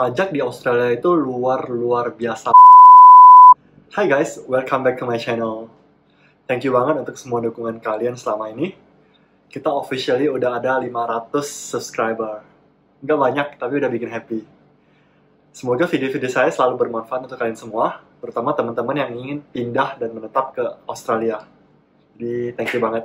Pajak di Australia itu luar biasa. Hai guys, welcome back to my channel. Thank you banget untuk semua dukungan kalian selama ini. Kita officially udah ada 500 subscriber. Nggak banyak, tapi udah bikin happy. Semoga video-video saya selalu bermanfaat untuk kalian semua, terutama teman-teman yang ingin pindah dan menetap ke Australia. Jadi, thank you banget.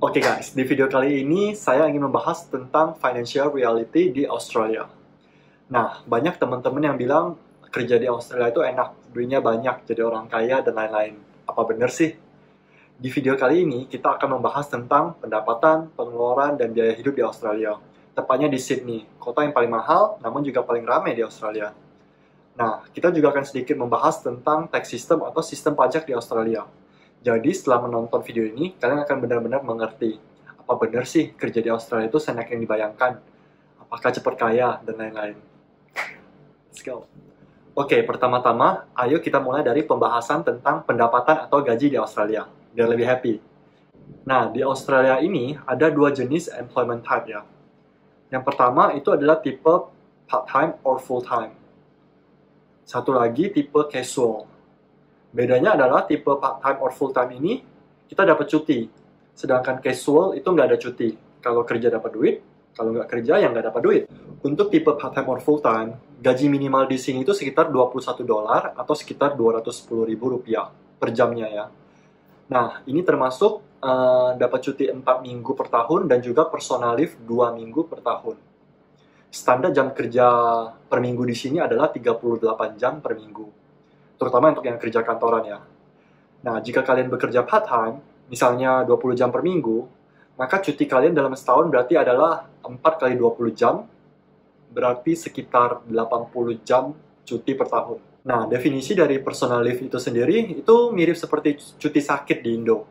Oke guys, di video kali ini saya ingin membahas tentang financial reality di Australia. Nah, banyak teman-teman yang bilang kerja di Australia itu enak, duitnya banyak, jadi orang kaya dan lain-lain. Apa bener sih? Di video kali ini kita akan membahas tentang pendapatan, pengeluaran, dan biaya hidup di Australia. Tepatnya di Sydney, kota yang paling mahal namun juga paling ramai di Australia. Nah, kita juga akan sedikit membahas tentang tax system atau sistem pajak di Australia. Jadi setelah menonton video ini, kalian akan benar-benar mengerti apa benar sih kerja di Australia itu seenak yang dibayangkan, apakah cepat kaya, dan lain-lain. Let's go. Oke, pertama-tama, ayo kita mulai dari pembahasan tentang pendapatan atau gaji di Australia, biar lebih happy. Nah, di Australia ini ada dua jenis employment type ya. Yang pertama itu adalah tipe part-time or full-time. Satu lagi tipe casual. Bedanya adalah tipe part-time or full-time ini, kita dapat cuti. Sedangkan casual itu nggak ada cuti. Kalau kerja dapat duit, kalau nggak kerja ya nggak dapat duit. Untuk tipe part-time or full-time, gaji minimal di sini itu sekitar $21 atau sekitar Rp210.000 per jamnya ya. Nah, ini termasuk dapat cuti 4 minggu per tahun dan juga personal leave 2 minggu per tahun. Standar jam kerja per minggu di sini adalah 38 jam per minggu. Terutama untuk yang kerja kantoran ya. Nah, jika kalian bekerja part-time, misalnya 20 jam per minggu, maka cuti kalian dalam setahun berarti adalah 4 kali 20 jam, berarti sekitar 80 jam cuti per tahun. Nah, definisi dari personal leave itu sendiri, itu mirip seperti cuti sakit di Indo.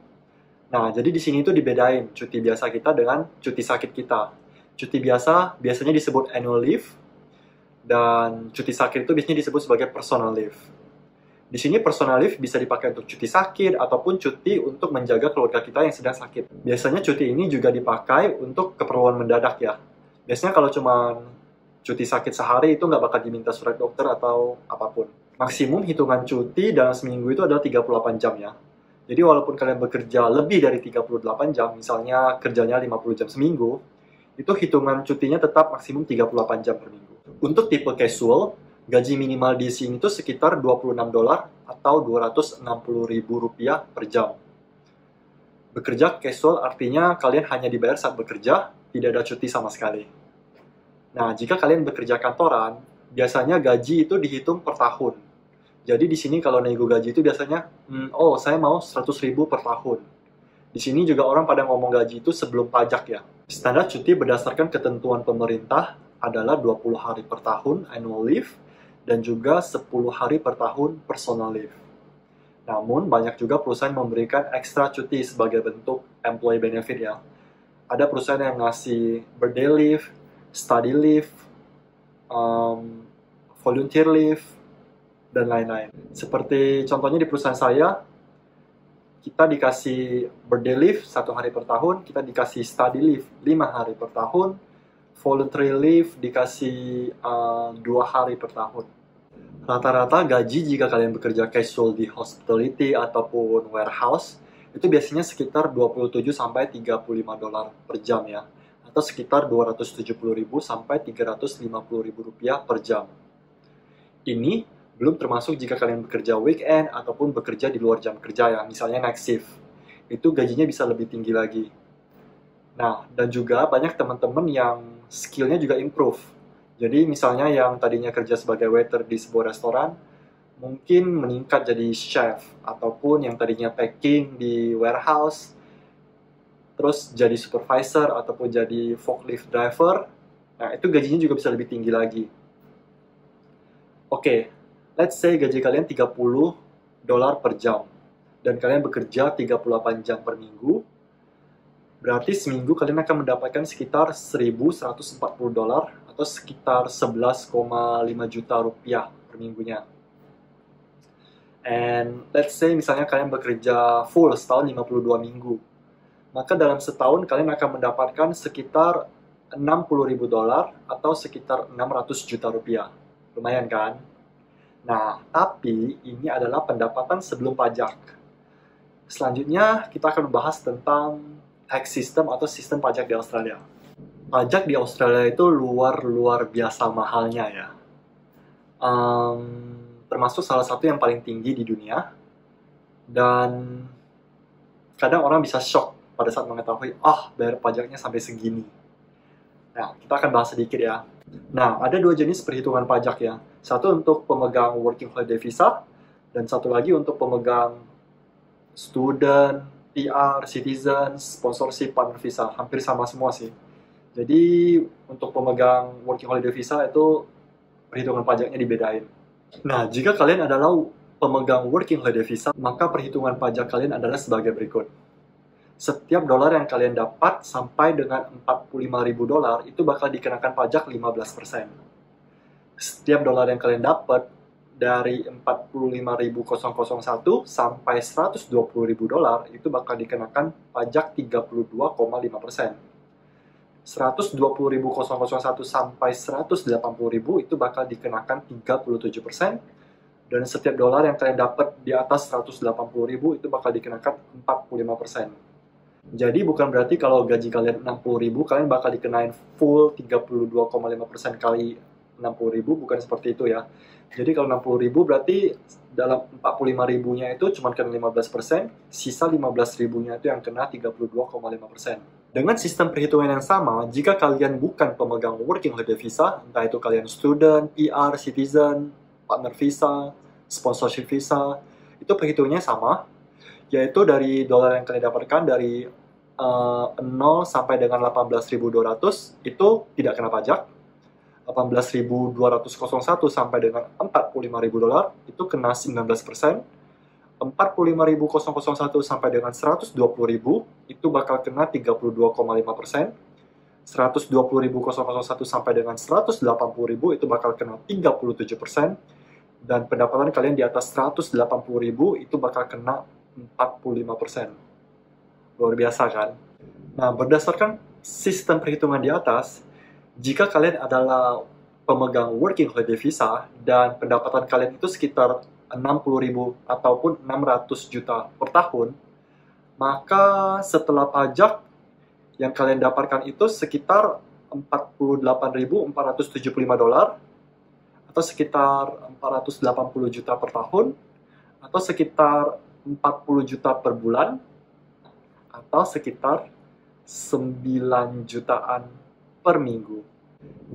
Nah, jadi di sini itu dibedain cuti biasa kita dengan cuti sakit kita. Cuti biasa biasanya disebut annual leave, dan cuti sakit itu biasanya disebut sebagai personal leave. Di sini personal leave bisa dipakai untuk cuti sakit ataupun cuti untuk menjaga keluarga kita yang sedang sakit. Biasanya cuti ini juga dipakai untuk keperluan mendadak ya. Biasanya kalau cuma cuti sakit sehari itu nggak bakal diminta surat dokter atau apapun. Maksimum hitungan cuti dalam seminggu itu adalah 38 jam ya. Jadi walaupun kalian bekerja lebih dari 38 jam, misalnya kerjanya 50 jam seminggu, itu hitungan cutinya tetap maksimum 38 jam per minggu. Untuk tipe casual, gaji minimal di sini itu sekitar $26 atau Rp260.000 per jam. Bekerja casual artinya kalian hanya dibayar saat bekerja, tidak ada cuti sama sekali. Nah, jika kalian bekerja kantoran, biasanya gaji itu dihitung per tahun. Jadi di sini kalau nego gaji itu biasanya, saya mau 100.000 per tahun. Di sini juga orang pada ngomong gaji itu sebelum pajak ya. Standar cuti berdasarkan ketentuan pemerintah adalah 20 hari per tahun annual leave, dan juga 10 hari per tahun personal leave. Namun, banyak juga perusahaan memberikan ekstra cuti sebagai bentuk employee benefit ya. Ada perusahaan yang ngasih birthday leave, study leave, volunteer leave, dan lain-lain. Seperti contohnya di perusahaan saya, kita dikasih birthday leave 1 hari per tahun, kita dikasih study leave 5 hari per tahun, voluntary leave dikasih 2 hari per tahun. Rata-rata gaji jika kalian bekerja casual di hospitality ataupun warehouse itu biasanya sekitar $27 sampai $35 per jam ya, atau sekitar $270.000 sampai $350.000 per jam. Ini belum termasuk jika kalian bekerja weekend ataupun bekerja di luar jam kerja ya, misalnya night shift. Itu gajinya bisa lebih tinggi lagi. Nah, dan juga banyak teman-teman yang skillnya juga improve. Jadi misalnya yang tadinya kerja sebagai waiter di sebuah restoran, mungkin meningkat jadi chef, ataupun yang tadinya packing di warehouse, terus jadi supervisor ataupun jadi forklift driver. Nah, itu gajinya juga bisa lebih tinggi lagi. Oke, let's say gaji kalian $30 per jam, dan kalian bekerja 38 jam per minggu. Berarti seminggu kalian akan mendapatkan sekitar $1.140 atau sekitar 11,5 juta rupiah per minggunya. And let's say misalnya kalian bekerja full setahun 52 minggu. maka dalam setahun kalian akan mendapatkan sekitar $60.000 atau sekitar 600 juta rupiah. Lumayan kan? Nah, tapi ini adalah pendapatan sebelum pajak. Selanjutnya, kita akan membahas tentang tax system atau sistem pajak di Australia. Pajak di Australia itu luar biasa mahalnya ya. Termasuk salah satu yang paling tinggi di dunia. Dan kadang orang bisa shock pada saat mengetahui, bayar pajaknya sampai segini. Nah, kita akan bahas sedikit ya. Nah, ada dua jenis perhitungan pajak ya. Satu untuk pemegang working holiday visa, dan satu lagi untuk pemegang student, PR, citizen, sponsorship, partner visa. Hampir sama semua sih. Jadi, untuk pemegang working holiday visa itu perhitungan pajaknya dibedain. Nah, jika kalian adalah pemegang working holiday visa, maka perhitungan pajak kalian adalah sebagai berikut. Setiap dolar yang kalian dapat sampai dengan $45.000 itu bakal dikenakan pajak 15%. Setiap dolar yang kalian dapat dari $45.001 sampai $120.000 itu bakal dikenakan pajak 32,5%. $120.001 sampai $180.000 itu bakal dikenakan 37%. Dan setiap dolar yang kalian dapat di atas $180.000 itu bakal dikenakan 45%. Jadi bukan berarti kalau gaji kalian $60.000 kalian bakal dikenain full 32,5% kali $60.000, bukan seperti itu ya. Jadi kalau $60.000 berarti dalam $45.000-nya itu cuma kena 15%, sisa $15.000-nya itu yang kena 32,5%. Dengan sistem perhitungan yang sama, jika kalian bukan pemegang working holiday visa, entah itu kalian student, PR, citizen, partner visa, sponsorship visa, itu perhitungannya sama, yaitu dari dolar yang kalian dapatkan dari 0 sampai dengan 18.200 itu tidak kena pajak. 18.201 sampai dengan $45.000 itu kena 19%. 45.001 sampai dengan 120.000 itu bakal kena 32,5%. 120.001 sampai dengan 180.000 itu bakal kena 37%. Dan pendapatan kalian di atas 180.000 itu bakal kena 45%. Luar biasa kan? Nah, berdasarkan sistem perhitungan di atas, jika kalian adalah pemegang working holiday visa dan pendapatan kalian itu sekitar 60.000 ataupun 600 juta per tahun, maka setelah pajak yang kalian dapatkan itu sekitar $48.475 atau sekitar 480 juta per tahun, atau sekitar 40 juta per bulan, atau sekitar 9 jutaan per minggu.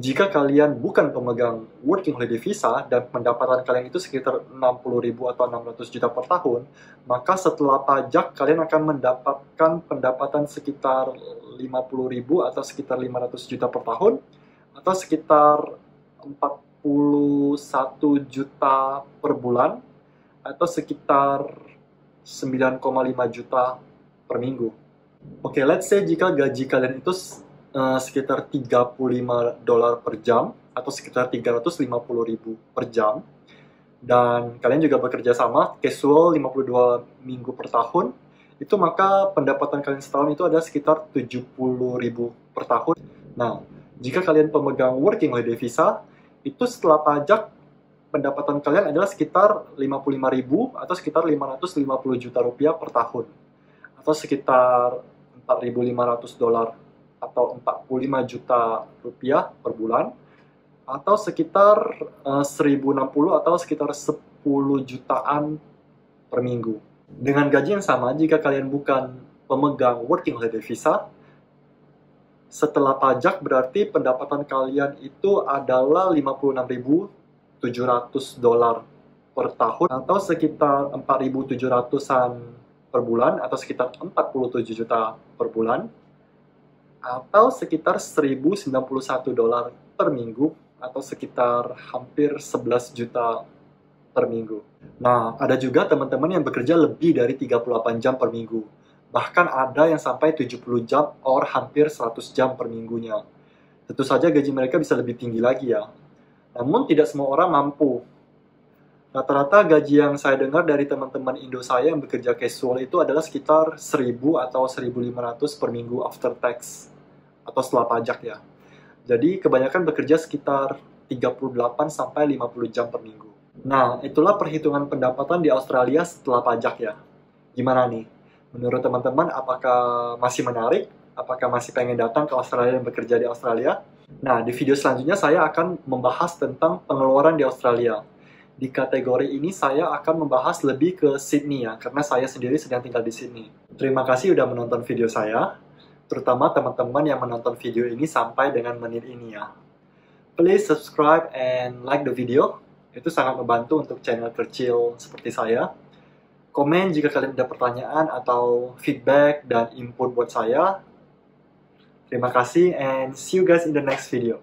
Jika kalian bukan pemegang working holiday visa dan pendapatan kalian itu sekitar 60.000 atau 600 juta per tahun, maka setelah pajak kalian akan mendapatkan pendapatan sekitar 50.000 atau sekitar 500 juta per tahun, atau sekitar 41 juta per bulan, atau sekitar 9,5 juta per minggu. Oke, let's say jika gaji kalian itu sekitar $35 per jam atau sekitar 350.000 per jam, dan kalian juga bekerja sama casual 52 minggu per tahun, itu maka pendapatan kalian setahun itu ada sekitar 70.000 per tahun. Nah, jika kalian pemegang working holiday visa, itu setelah pajak pendapatan kalian adalah sekitar 55.000 atau sekitar 550 juta rupiah per tahun, atau sekitar $4.500 atau 45 juta rupiah per bulan, atau sekitar 1.060 atau sekitar 10 jutaan per minggu. Dengan gaji yang sama, jika kalian bukan pemegang working holiday visa, setelah pajak berarti pendapatan kalian itu adalah $56.700 per tahun, atau sekitar 4.700-an per bulan, atau sekitar 47 juta per bulan, atau sekitar $1.091 per minggu, atau sekitar hampir 11 juta per minggu. Nah, ada juga teman-teman yang bekerja lebih dari 38 jam per minggu. Bahkan ada yang sampai 70 jam or hampir 100 jam per minggunya. Tentu saja gaji mereka bisa lebih tinggi lagi ya. Namun tidak semua orang mampu Rata-rata gaji yang saya dengar dari teman-teman Indo saya yang bekerja casual itu adalah sekitar 1.000 atau 1.500 per minggu after tax atau setelah pajak ya. Jadi kebanyakan bekerja sekitar 38 sampai 50 jam per minggu. Nah, itulah perhitungan pendapatan di Australia setelah pajak ya. Gimana nih? Menurut teman-teman, apakah masih menarik? Apakah masih pengen datang ke Australia dan bekerja di Australia? Nah, di video selanjutnya saya akan membahas tentang pengeluaran di Australia. Di kategori ini saya akan membahas lebih ke Sydney ya, karena saya sendiri sedang tinggal di Sydney. Terima kasih udah menonton video saya, terutama teman-teman yang menonton video ini sampai dengan menit ini ya. Please subscribe and like the video. Itu sangat membantu untuk channel kecil seperti saya. Komen jika kalian ada pertanyaan atau feedback dan input buat saya. Terima kasih and see you guys in the next video.